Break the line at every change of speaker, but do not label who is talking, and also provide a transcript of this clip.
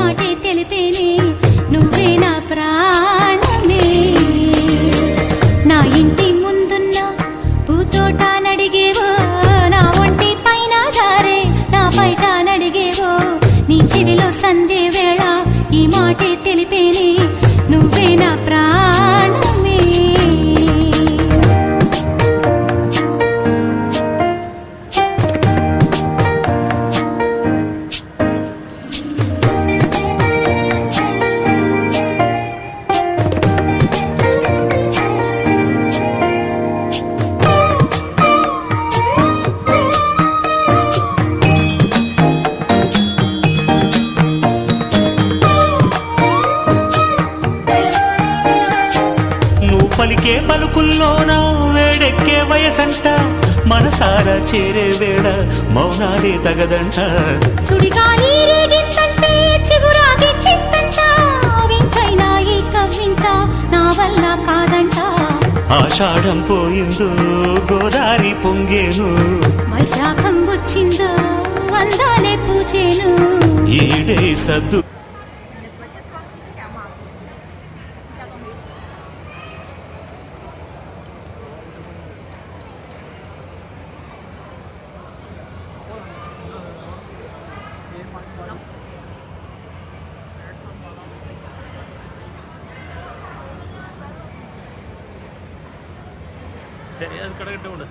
మాటే తెలిపేనే నువ్వే నా ప్రాణమే నా ఇంటి ముందున్న పూతోట నడిగేవో నా ఒంటి పైన జారే నా బయట నడిగేవో నీ చెవిలో సందే వేళ ఈ మాటే తెలిపేనే నువ్వే నా ప్రాణమే
పలికే పలుకుల్లోనా వేడెక్కే వయసంట మనసారా చేరే వేళ మౌనాలే తగదంట
సుడిగాలి రేగిందంటే చిగురాగి చింతంట వింతైనా ఈ కవ్వింత నా వల్ల కాదంట
ఆషాఢం పోయిందో గోదారి పొంగేను
వైశాఖం వచ్చిందో వందాలే పూజేను
ఈడే సద్దు
சரி அது கடை கிட்ட விடு.